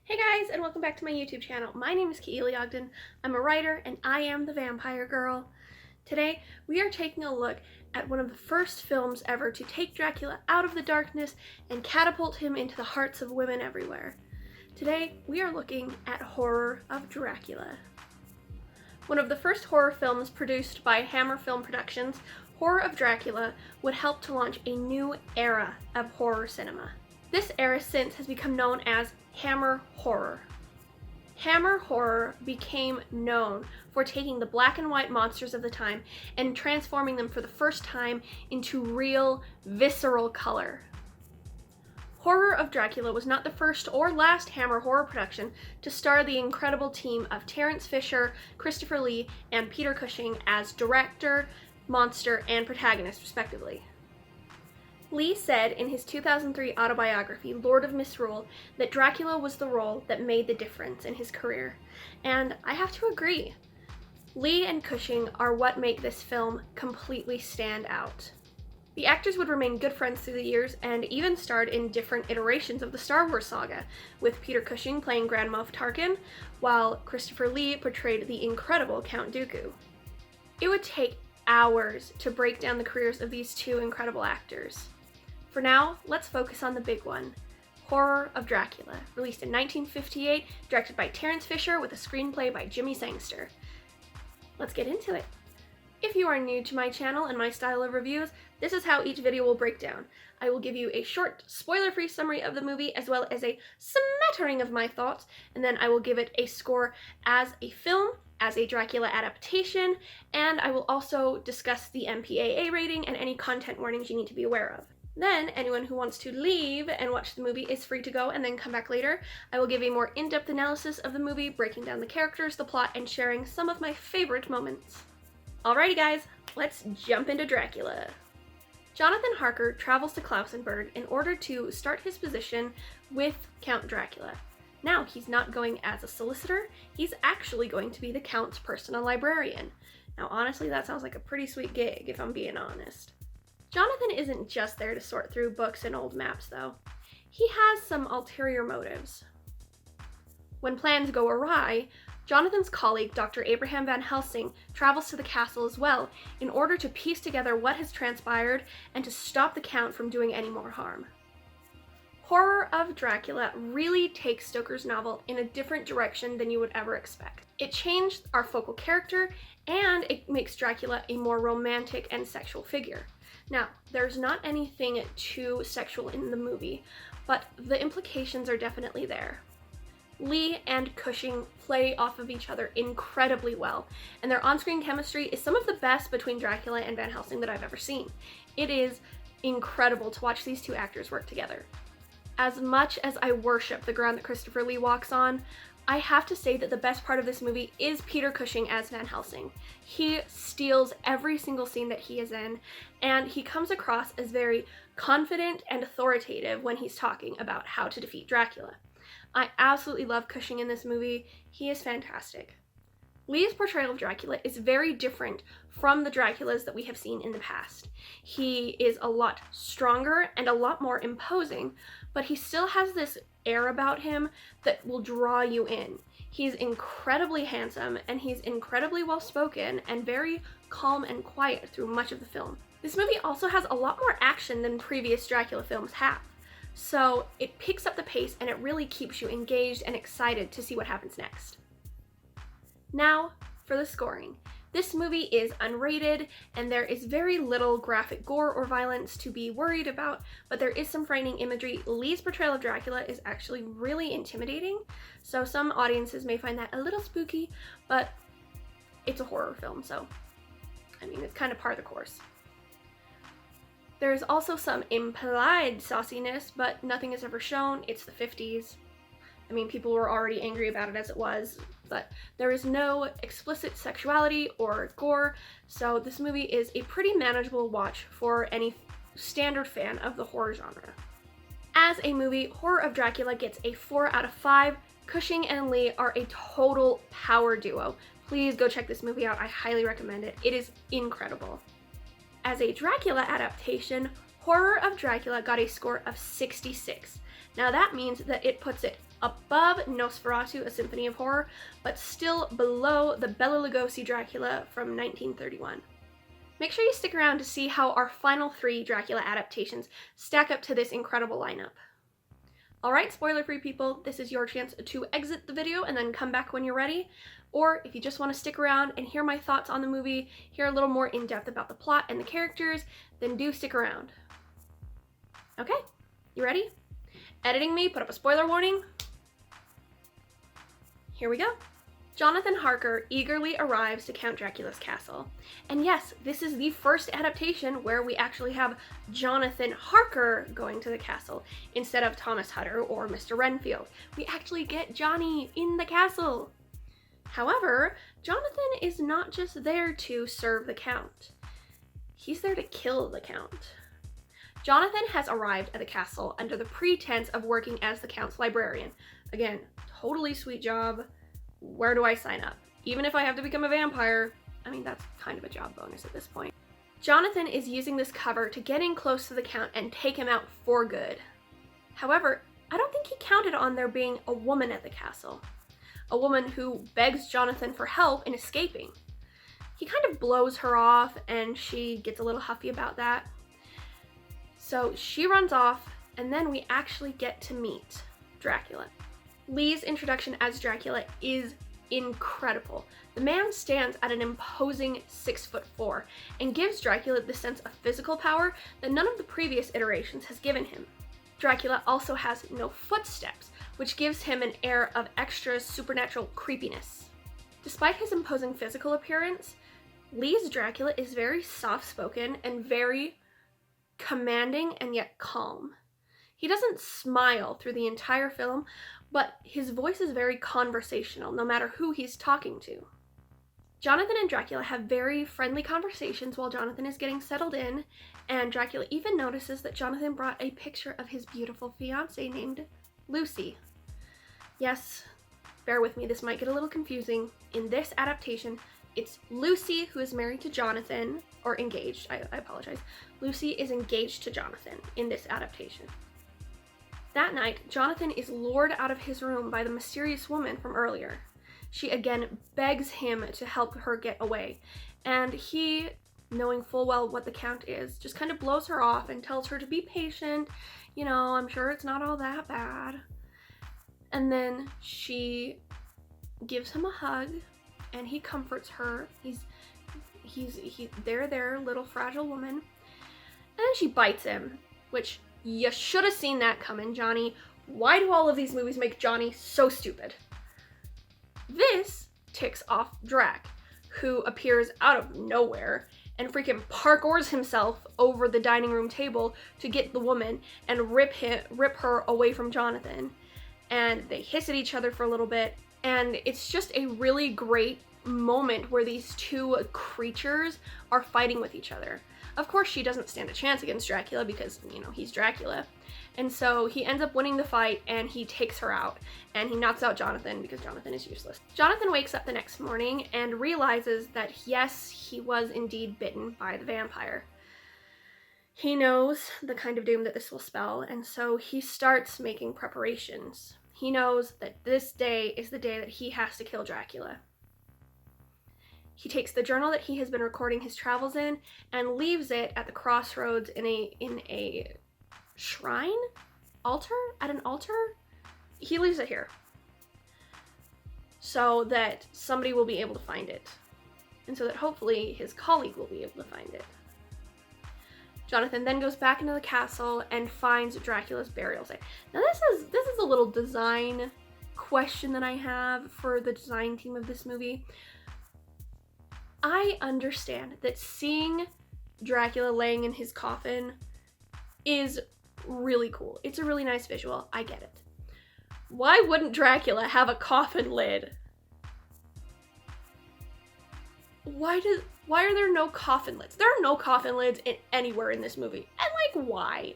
Hey guys, and welcome back to my YouTube channel. My name is Keely Ogden. I'm a writer, and I am the Vampire Girl. Today, we are taking a look at one of the first films ever to take Dracula out of the darkness and catapult him into the hearts of women everywhere. Today, we are looking at Horror of Dracula. One of the first horror films produced by Hammer Film Productions, Horror of Dracula would help to launch a new era of horror cinema. This era since has become known as Hammer Horror. Hammer Horror became known for taking the black and white monsters of the time and transforming them for the first time into real, visceral color. Horror of Dracula was not the first or last Hammer horror production to star the incredible team of Terence Fisher, Christopher Lee, and Peter Cushing as director, monster, and protagonist, respectively. Lee said in his 2003 autobiography, Lord of Misrule, that Dracula was the role that made the difference in his career, and I have to agree. Lee and Cushing are what make this film completely stand out. The actors would remain good friends through the years and even starred in different iterations of the Star Wars saga, with Peter Cushing playing Grand Moff Tarkin, while Christopher Lee portrayed the incredible Count Dooku. It would take hours to break down the careers of these two incredible actors. For now, let's focus on the big one, Horror of Dracula, released in 1958, directed by Terence Fisher with a screenplay by Jimmy Sangster. Let's get into it. If you are new to my channel and my style of reviews, this is how each video will break down. I will give you a short, spoiler-free summary of the movie as well as a smattering of my thoughts, and then I will give it a score as a film, as a Dracula adaptation, and I will also discuss the MPAA rating and any content warnings you need to be aware of. Then, anyone who wants to leave and watch the movie is free to go and then come back later. I will give a more in-depth analysis of the movie, breaking down the characters, the plot, and sharing some of my favorite moments. Alrighty guys, let's jump into Dracula. Jonathan Harker travels to Klausenburg in order to start his position with Count Dracula. Now, he's not going as a solicitor, he's actually going to be the Count's personal librarian. Now honestly, that sounds like a pretty sweet gig, if I'm being honest. Jonathan isn't just there to sort through books and old maps, though. He has some ulterior motives. When plans go awry, Jonathan's colleague, Dr. Abraham Van Helsing, travels to the castle as well in order to piece together what has transpired and to stop the Count from doing any more harm. Horror of Dracula really takes Stoker's novel in a different direction than you would ever expect. It changed our focal character, and it makes Dracula a more romantic and sexual figure. Now, there's not anything too sexual in the movie, but the implications are definitely there. Lee and Cushing play off of each other incredibly well, and their on-screen chemistry is some of the best between Dracula and Van Helsing that I've ever seen. It is incredible to watch these two actors work together. As much as I worship the ground that Christopher Lee walks on, I have to say that the best part of this movie is Peter Cushing as Van Helsing. He steals every single scene that he is in, and he comes across as very confident and authoritative when he's talking about how to defeat Dracula. I absolutely love Cushing in this movie. He is fantastic. Lee's portrayal of Dracula is very different from the Draculas that we have seen in the past. He is a lot stronger and a lot more imposing, but he still has this air about him that will draw you in. He's incredibly handsome, and he's incredibly well-spoken and very calm and quiet through much of the film. This movie also has a lot more action than previous Dracula films have, so it picks up the pace and it really keeps you engaged and excited to see what happens next. Now, for the scoring. This movie is unrated, and there is very little graphic gore or violence to be worried about, but there is some frightening imagery. Lee's portrayal of Dracula is actually really intimidating, so some audiences may find that a little spooky, but it's a horror film, so I mean, it's kind of par the course. There is also some implied sauciness, but nothing is ever shown. It's the 50s. I mean, people were already angry about it as it was, but there is no explicit sexuality or gore, so this movie is a pretty manageable watch for any standard fan of the horror genre. As a movie, Horror of Dracula gets a 4 out of 5. Cushing and Lee are a total power duo. Please go check this movie out. I highly recommend it. It is incredible. As a Dracula adaptation, Horror of Dracula got a score of 66. Now that means that it puts it above Nosferatu, A Symphony of Horror, but still below the Bela Lugosi Dracula from 1931. Make sure you stick around to see how our final 3 Dracula adaptations stack up to this incredible lineup. Alright, spoiler-free people, this is your chance to exit the video and then come back when you're ready. Or if you just want to stick around and hear my thoughts on the movie, hear a little more in-depth about the plot and the characters, then do stick around. Okay, you ready? Editing me, put up a spoiler warning. Here we go. Jonathan Harker eagerly arrives to Count Dracula's castle. And yes, this is the first adaptation where we actually have Jonathan Harker going to the castle instead of Thomas Hutter or Mr. Renfield. We actually get Johnny in the castle. However, Jonathan is not just there to serve the Count. He's there to kill the Count. Jonathan has arrived at the castle under the pretense of working as the Count's librarian. Again, totally sweet job. Where do I sign up? Even if I have to become a vampire, I mean, that's kind of a job bonus at this point. Jonathan is using this cover to get in close to the Count and take him out for good. However, I don't think he counted on there being a woman at the castle. A woman who begs Jonathan for help in escaping. He kind of blows her off and she gets a little huffy about that. So she runs off and then we actually get to meet Dracula. Lee's introduction as Dracula is incredible. The man stands at an imposing 6'4" and gives Dracula the sense of physical power that none of the previous iterations has given him. Dracula also has no footsteps, which gives him an air of extra supernatural creepiness. Despite his imposing physical appearance, Lee's Dracula is very soft-spoken and very commanding and yet calm. He doesn't smile through the entire film, but his voice is very conversational, no matter who he's talking to. Jonathan and Dracula have very friendly conversations while Jonathan is getting settled in, and Dracula even notices that Jonathan brought a picture of his beautiful fiancée named Lucy. Yes, bear with me, this might get a little confusing. In this adaptation, it's Lucy who is married to Jonathan, or engaged, I apologize. Lucy is engaged to Jonathan in this adaptation. That night, Jonathan is lured out of his room by the mysterious woman from earlier. She again begs him to help her get away, and he, knowing full well what the Count is, just kind of blows her off and tells her to be patient. You know, I'm sure it's not all that bad. And then she gives him a hug, and he comforts her. They're there, little fragile woman. And then she bites him, which you should have seen that coming, Johnny. Why do all of these movies make Johnny so stupid? This ticks off Drac, who appears out of nowhere and freaking parkours himself over the dining room table to get the woman and rip her away from Jonathan. And they hiss at each other for a little bit, and it's just a really great moment where these two creatures are fighting with each other. Of course, she doesn't stand a chance against Dracula because, you know, he's Dracula. And so he ends up winning the fight and he takes her out. And he knocks out Jonathan because Jonathan is useless. Jonathan wakes up the next morning and realizes that, yes, he was indeed bitten by the vampire. He knows the kind of doom that this will spell, and so he starts making preparations. He knows that this day is the day that he has to kill Dracula. He takes the journal that he has been recording his travels in and leaves it at the crossroads in a shrine? Altar? At an altar? He leaves it here so that somebody will be able to find it, and so that hopefully his colleague will be able to find it. Jonathan then goes back into the castle and finds Dracula's burial site. Now this is a little design question that I have for the design team of this movie. I understand that seeing Dracula laying in his coffin is really cool. It's a really nice visual. I get it. Why wouldn't Dracula have a coffin lid? Why are there no coffin lids? There are no coffin lids anywhere in this movie. And like, why?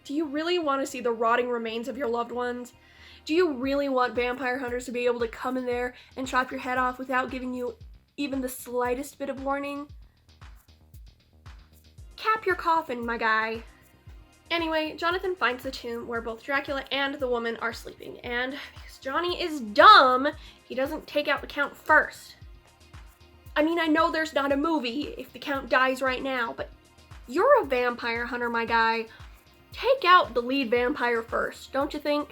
Do you really want to see the rotting remains of your loved ones? Do you really want vampire hunters to be able to come in there and chop your head off without giving you even the slightest bit of warning? Cap your coffin, my guy. Anyway, Jonathan finds the tomb where both Dracula and the woman are sleeping, and because Johnny is dumb, he doesn't take out the Count first. I mean, I know there's not a movie if the Count dies right now, but you're a vampire hunter, my guy. Take out the lead vampire first, don't you think?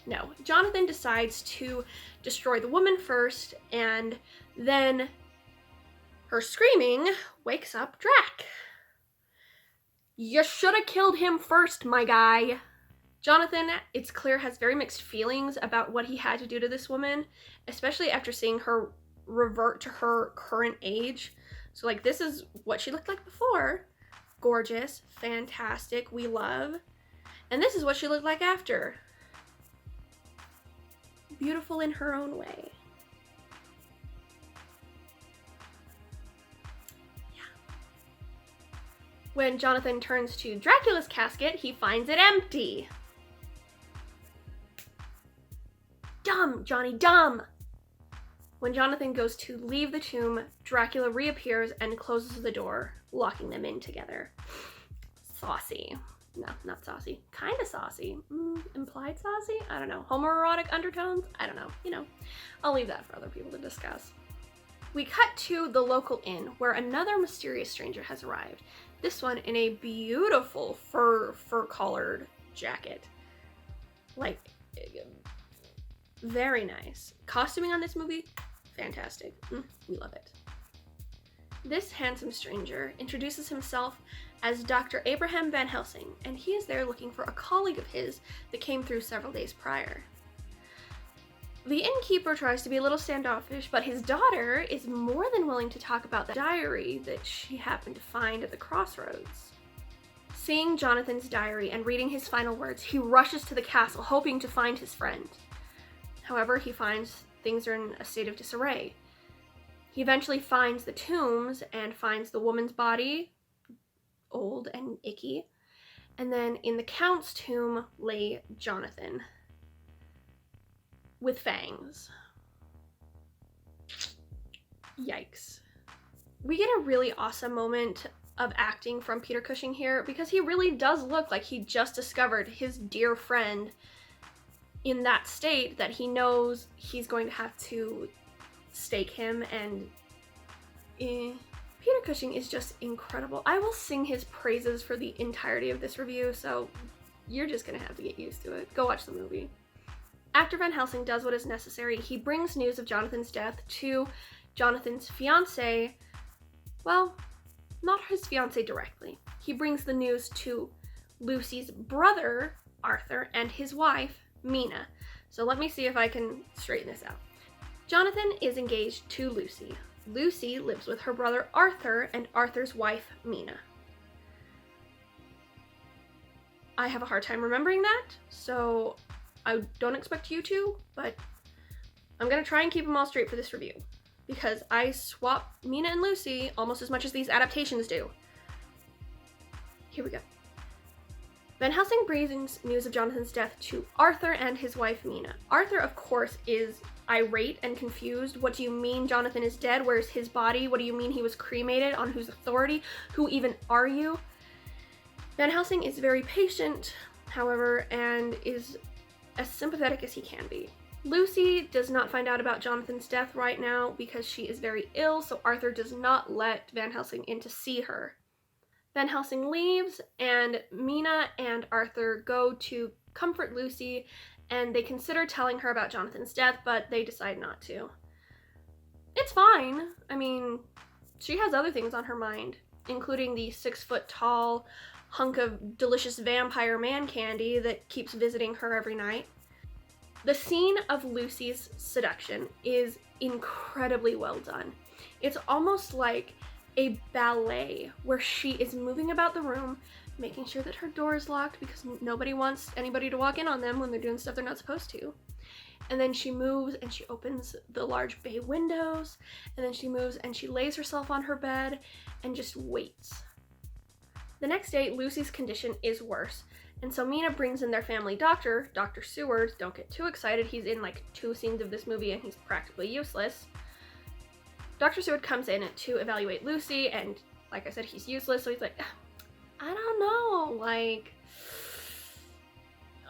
No, Jonathan decides to destroy the woman first, and then her screaming wakes up Drac. You should have killed him first, my guy. Jonathan, it's clear, has very mixed feelings about what he had to do to this woman, especially after seeing her revert to her current age. So, like, this is what she looked like before. Gorgeous, fantastic, we love. And this is what she looked like after. Beautiful in her own way. When Jonathan turns to Dracula's casket, he finds it empty. Dumb, Johnny, dumb! When Jonathan goes to leave the tomb, Dracula reappears and closes the door, locking them in together. Saucy. No, not saucy. Kind of saucy. Implied saucy? I don't know. Homoerotic undertones? I don't know. You know, I'll leave that for other people to discuss. We cut to the local inn where another mysterious stranger has arrived. This one in a beautiful fur-collared jacket. Like, very nice. Costuming on this movie, fantastic. We love it. This handsome stranger introduces himself as Dr. Abraham Van Helsing, and he is there looking for a colleague of his that came through several days prior. The innkeeper tries to be a little standoffish, but his daughter is more than willing to talk about the diary that she happened to find at the crossroads. Seeing Jonathan's diary and reading his final words, he rushes to the castle hoping to find his friend. However, he finds things are in a state of disarray. He eventually finds the tombs and finds the woman's body, old and icky, and then in the Count's tomb lay Jonathan, with fangs. Yikes. We get a really awesome moment of acting from Peter Cushing here because he really does look like he just discovered his dear friend in that state that he knows he's going to have to stake him, and Peter Cushing is just incredible. I will sing his praises for the entirety of this review, so you're just gonna have to get used to it. Go watch the movie. After Van Helsing does what is necessary, he brings news of Jonathan's death to Jonathan's fiancée. Well, not his fiancée directly. He brings the news to Lucy's brother, Arthur, and his wife, Mina. So let me see if I can straighten this out. Jonathan is engaged to Lucy. Lucy lives with her brother, Arthur, and Arthur's wife, Mina. I have a hard time remembering that, so I don't expect you to, but I'm gonna try and keep them all straight for this review, because I swap Mina and Lucy almost as much as these adaptations do. Here we go. Van Helsing brings news of Jonathan's death to Arthur and his wife, Mina. Arthur, of course, is irate and confused. What do you mean Jonathan is dead? Where's his body? What do you mean he was cremated? On whose authority? Who even are you? Van Helsing is very patient, however, and is as sympathetic as he can be. Lucy does not find out about Jonathan's death right now because she is very ill, so Arthur does not let Van Helsing in to see her. Van Helsing leaves, and Mina and Arthur go to comfort Lucy, and they consider telling her about Jonathan's death, but they decide not to. It's fine. I mean, she has other things on her mind, including the 6-foot-tall hunk of delicious vampire man candy that keeps visiting her every night. The scene of Lucy's seduction is incredibly well done. It's almost like a ballet where she is moving about the room, making sure that her door is locked because nobody wants anybody to walk in on them when they're doing stuff they're not supposed to. And then she moves and she opens the large bay windows, and then she moves and she lays herself on her bed and just waits. The next day, Lucy's condition is worse, and so Mina brings in their family doctor, Dr. Seward. Don't get too excited, he's in like 2 scenes of this movie and he's practically useless. Dr. Seward comes in to evaluate Lucy, and like I said, he's useless, so he's like, I don't know, like,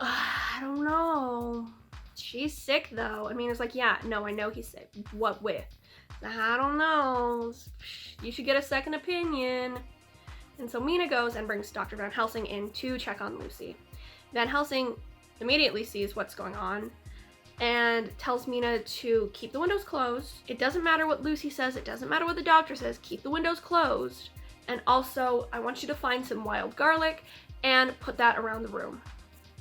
I don't know. She's sick though. I mean, it's like, yeah, no, I know he's sick. What with? I don't know. You should get a second opinion. And so Mina goes and brings Dr. Van Helsing in to check on Lucy. Van Helsing immediately sees what's going on and tells Mina to keep the windows closed. It doesn't matter what Lucy says. It doesn't matter what the doctor says. Keep the windows closed. And also, I want you to find some wild garlic and put that around the room.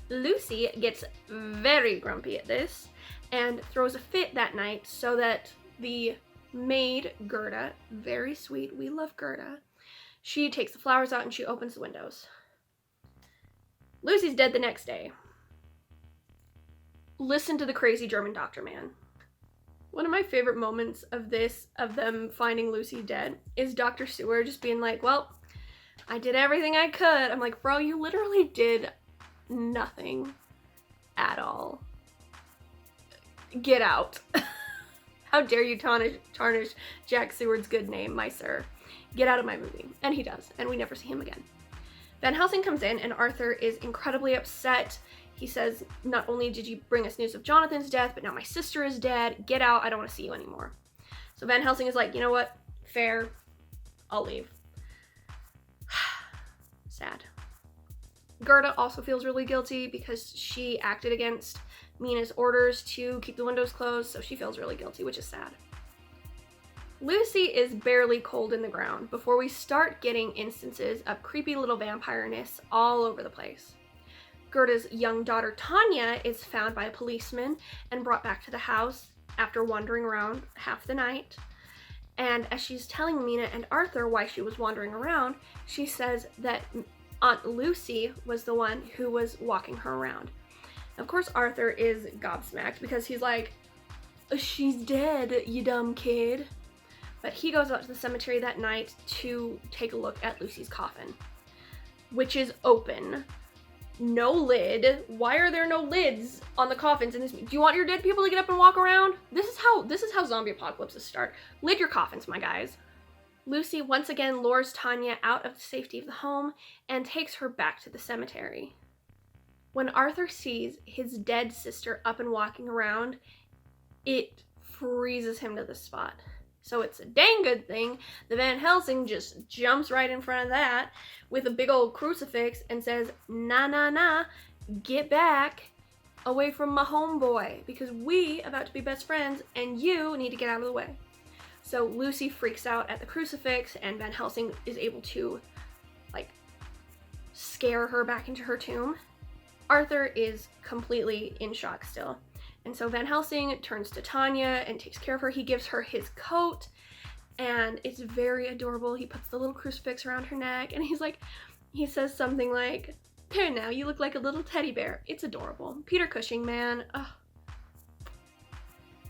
Lucy gets very grumpy at this and throws a fit that night, so that the maid, Gerda, very sweet, we love Gerda, she takes the flowers out and she opens the windows. Lucy's dead the next day. Listen to the crazy German doctor, man. One of my favorite moments of this, of them finding Lucy dead, is Dr. Sewer just being like, well, I did everything I could. I'm like, bro, you literally did nothing at all. Get out. How dare you tarnish Jack Seward's good name, my sir. Get out of my movie. And he does, and we never see him again. Van Helsing comes in, and Arthur is incredibly upset. He says, not only did you bring us news of Jonathan's death, but now my sister is dead. Get out. I don't want to see you anymore. So Van Helsing is like, you know what? Fair. I'll leave. Sad. Gerda also feels really guilty because she acted against Mina's orders to keep the windows closed, so she feels really guilty, which is sad. Lucy is barely cold in the ground before we start getting instances of creepy little vampireness all over the place. Gerda's young daughter Tanya is found by a policeman and brought back to the house after wandering around half the night. And as she's telling Mina and Arthur why she was wandering around, she says that Aunt Lucy was the one who was walking her around. Of course, Arthur is gobsmacked because he's like, she's dead, you dumb kid. But he goes out to the cemetery that night to take a look at Lucy's coffin, which is open. No lid. Why are there no lids on the coffins in this? Do you want your dead people to get up and walk around? This is how zombie apocalypses start. Lid your coffins, my guys. Lucy once again lures Tanya out of the safety of the home and takes her back to the cemetery. When Arthur sees his dead sister up and walking around, it freezes him to the spot. So it's a dang good thing the Van Helsing just jumps right in front of that with a big old crucifix and says, nah, nah, nah, get back away from my homeboy, because we about to be best friends and you need to get out of the way. So Lucy freaks out at the crucifix and Van Helsing is able to, like, scare her back into her tomb. Arthur is completely in shock still. And so Van Helsing turns to Tanya and takes care of her. He gives her his coat, and it's very adorable. He puts the little crucifix around her neck, and he says something like, there now, you look like a little teddy bear. It's adorable. Peter Cushing, man. Ugh.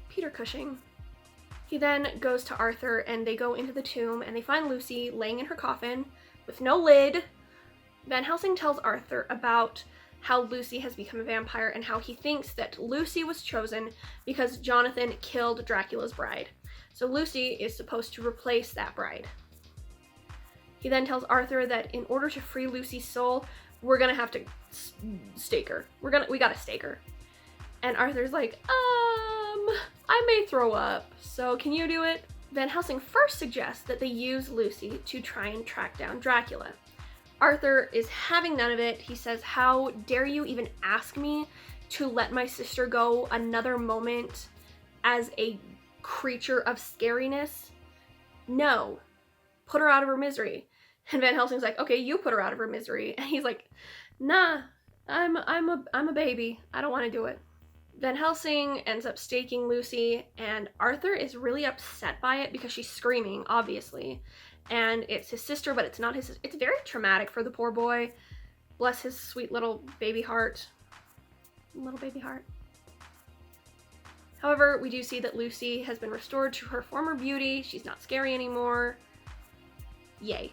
Peter Cushing. He then goes to Arthur, and they go into the tomb, and they find Lucy laying in her coffin with no lid. Van Helsing tells Arthur about how Lucy has become a vampire and how he thinks that Lucy was chosen because Jonathan killed Dracula's bride. So Lucy is supposed to replace that bride. He then tells Arthur that in order to free Lucy's soul, we're gonna have to stake her. We gotta stake her. And Arthur's like, I may throw up, so can you do it? Van Helsing first suggests that they use Lucy to try and track down Dracula. Arthur is having none of it. He says, how dare you even ask me to let my sister go another moment as a creature of scariness? No. Put her out of her misery. And Van Helsing's like, okay, you put her out of her misery. And he's like, nah, I'm a baby. I don't want to do it. Van Helsing ends up staking Lucy, and Arthur is really upset by it because she's screaming, obviously. And it's his sister, but it's not his sister. It's very traumatic for the poor boy. Bless his sweet little baby heart. Little baby heart. However, we do see that Lucy has been restored to her former beauty. She's not scary anymore. Yay.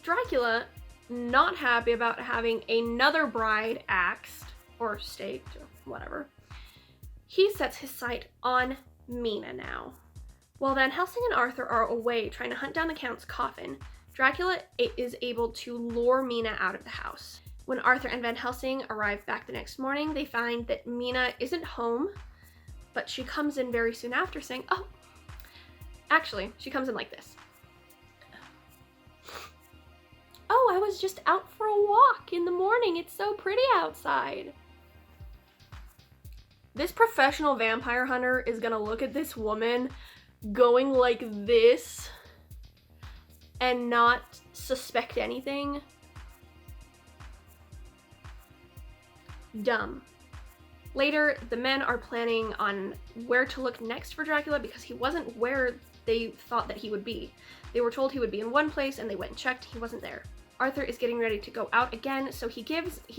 Dracula, not happy about having another bride axed, or staked, or whatever. He sets his sight on Mina now. While Van Helsing and Arthur are away trying to hunt down the Count's coffin, Dracula is able to lure Mina out of the house. When Arthur and Van Helsing arrive back the next morning, they find that Mina isn't home, but she comes in very soon after saying, oh, actually, she comes in like this. Oh, I was just out for a walk in the morning. It's so pretty outside. This professional vampire hunter is gonna look at this woman going like this and not suspect anything. Dumb. Later, the men are planning on where to look next for Dracula because he wasn't where they thought that he would be. They were told he would be in one place and they went and checked, he wasn't there. Arthur is getting ready to go out again, so he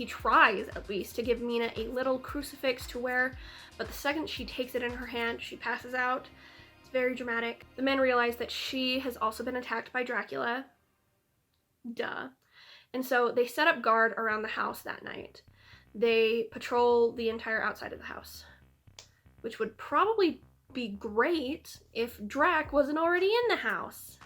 tries at least to give Mina a little crucifix to wear, but the second she takes it in her hand, she passes out. It's very dramatic. The men realize that she has also been attacked by Dracula. Duh. And so they set up guard around the house that night. They patrol the entire outside of the house, which would probably be great if Drac wasn't already in the house.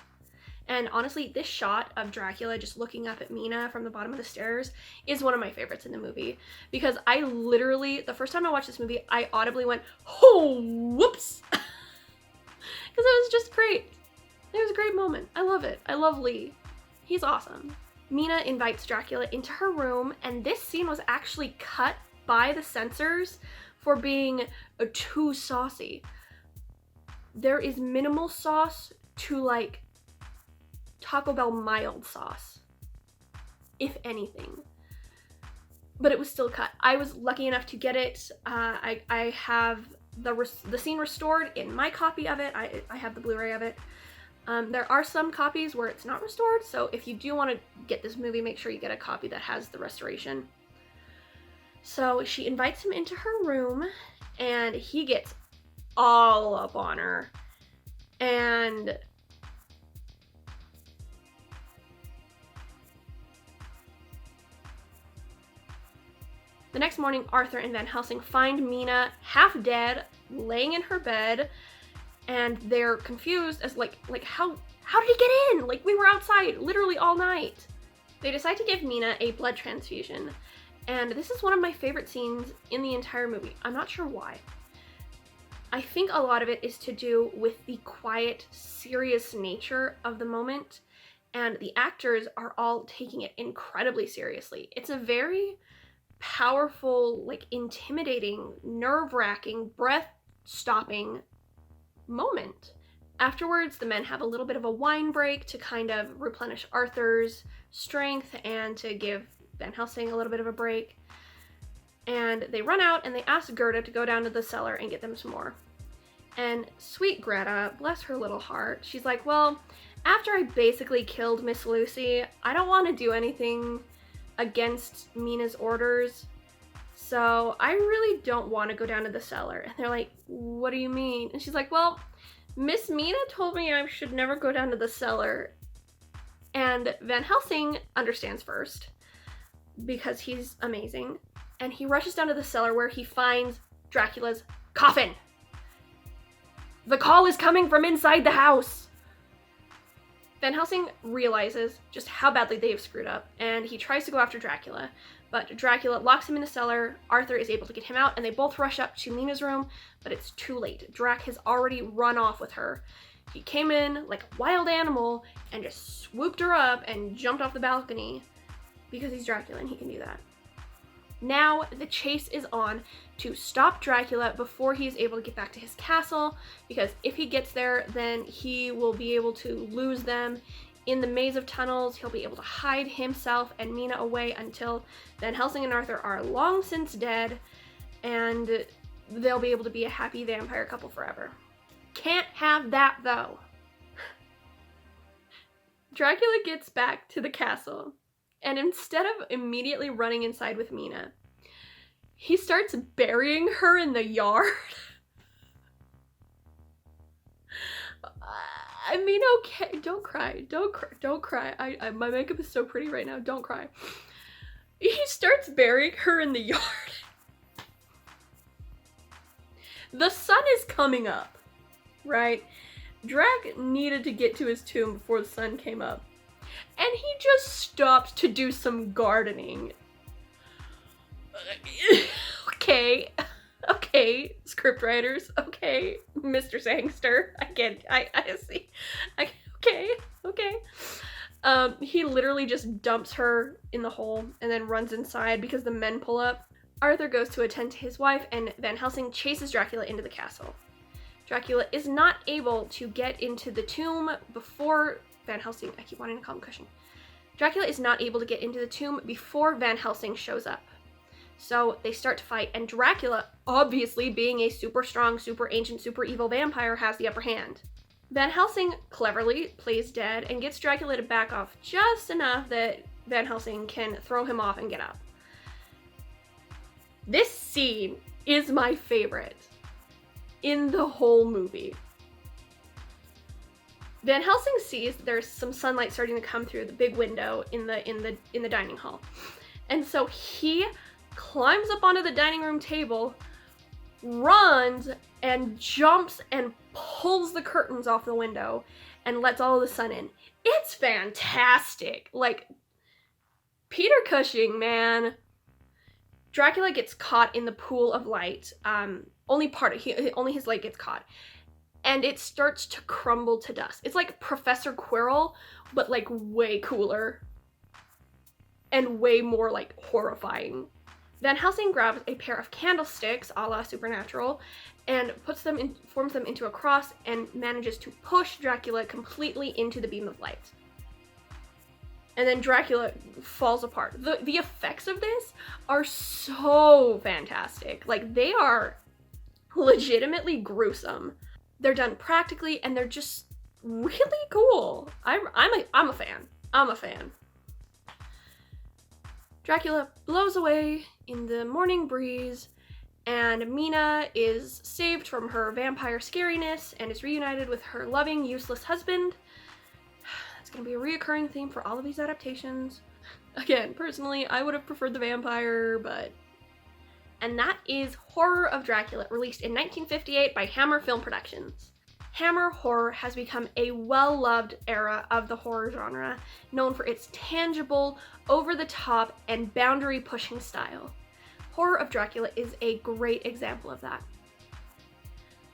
And honestly, this shot of Dracula just looking up at Mina from the bottom of the stairs is one of my favorites in the movie, because I literally, the first time I watched this movie, I audibly went, oh, whoops, because it was just great. It was a great moment. I love it. I love Lee. He's awesome. Mina invites Dracula into her room, and this scene was actually cut by the censors for being too saucy. There is minimal sauce to like Taco Bell mild sauce, if anything, but it was still cut. I was lucky enough to get it. I have the scene restored in my copy of it. I have the Blu-ray of it. There are some copies where it's not restored, so if you do want to get this movie, make sure you get a copy that has the restoration. So she invites him into her room, and he gets all up on her, and the next morning, Arthur and Van Helsing find Mina half dead, laying in her bed, and they're confused as like how did he get in? Like, we were outside literally all night. They decide to give Mina a blood transfusion, and this is one of my favorite scenes in the entire movie. I'm not sure why. I think a lot of it is to do with the quiet, serious nature of the moment, and the actors are all taking it incredibly seriously. It's a very powerful, like intimidating, nerve-wracking, breath-stopping moment. Afterwards, the men have a little bit of a wine break to kind of replenish Arthur's strength and to give Van Helsing a little bit of a break. And they run out and they ask Gerda to go down to the cellar and get them some more. And sweet Greta, bless her little heart, she's like, well, after I basically killed Miss Lucy, I don't want to do anything against Mina's orders, so I really don't want to go down to the cellar. And they're like, what do you mean? And she's like, well, Miss Mina told me I should never go down to the cellar. And Van Helsing understands first, because he's amazing, and he rushes down to the cellar where he finds Dracula's coffin. The call is coming from inside the house. Van Helsing realizes just how badly they have screwed up, and he tries to go after Dracula, but Dracula locks him in the cellar. Arthur is able to get him out, and they both rush up to Mina's room, but it's too late. Drac has already run off with her. He came in like a wild animal and just swooped her up and jumped off the balcony, because he's Dracula and he can do that. Now the chase is on to stop Dracula before he is able to get back to his castle, because if he gets there, then he will be able to lose them in the maze of tunnels. He'll be able to hide himself and Mina away until Van Helsing and Arthur are long since dead, and they'll be able to be a happy vampire couple forever. Can't have that though. Dracula gets back to the castle, and instead of immediately running inside with Mina, he starts burying her in the yard. I mean, okay, don't cry, don't cry. My makeup is so pretty right now, don't cry. He starts burying her in the yard. The sun is coming up, right? Drac needed to get to his tomb before the sun came up. and he just stopped to do some gardening. Okay, scriptwriters, okay, Mr. Sangster, I see, okay. He literally just dumps her in the hole and then runs inside because the men pull up. Arthur goes to attend to his wife, and Van Helsing chases Dracula into the castle. Dracula is not able to get into the tomb before Van Helsing, I keep wanting to call him Cushing. Dracula is not able to get into the tomb before Van Helsing shows up. So they start to fight, and Dracula, obviously being a super strong, super ancient, super evil vampire, has the upper hand. Van Helsing cleverly plays dead and gets Dracula to back off just enough that Van Helsing can throw him off and get up. This scene is my favorite in the whole movie. Van Helsing sees there's some sunlight starting to come through the big window in the dining hall. And so he climbs up onto the dining room table, runs and jumps and pulls the curtains off the window and lets all of the sun in. It's fantastic. Like, Peter Cushing, man. Dracula gets caught in the pool of light. Only his leg gets caught. And it starts to crumble to dust. It's like Professor Quirrell, but like way cooler. And way more like horrifying. Van Helsing grabs a pair of candlesticks, a la Supernatural, and forms them into a cross and manages to push Dracula completely into the beam of light. And then Dracula falls apart. The effects of this are so fantastic. Like, they are legitimately gruesome. They're done practically, and they're just really cool. I'm a fan. I'm a fan. Dracula blows away in the morning breeze, and Mina is saved from her vampire scariness and is reunited with her loving, useless husband. It's going to be a reoccurring theme for all of these adaptations. Again, personally, I would have preferred the vampire, but... And that is Horror of Dracula, released in 1958 by Hammer Film Productions. Hammer horror has become a well-loved era of the horror genre, known for its tangible, over-the-top, and boundary-pushing style. Horror of Dracula is a great example of that.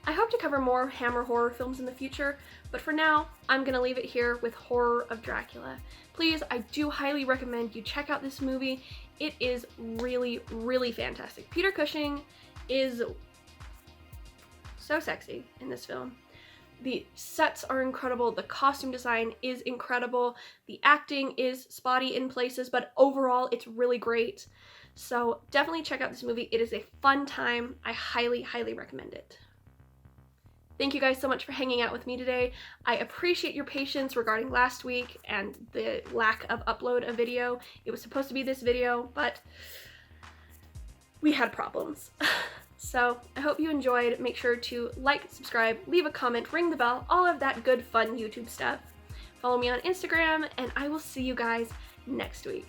I hope to cover more Hammer horror films in the future, but for now, I'm gonna leave it here with Horror of Dracula. Please, I do highly recommend you check out this movie. It is really, really fantastic. Peter Cushing is so sexy in this film. The sets are incredible, the costume design is incredible, the acting is spotty in places, but overall it's really great. So definitely check out this movie. It is a fun time. I highly, highly recommend it. Thank you guys so much for hanging out with me today. I appreciate your patience regarding last week and the lack of upload of video. It was supposed to be this video, but we had problems. So I hope you enjoyed. Make sure to like, subscribe, leave a comment, ring the bell, all of that good fun YouTube stuff. Follow me on Instagram, and I will see you guys next week.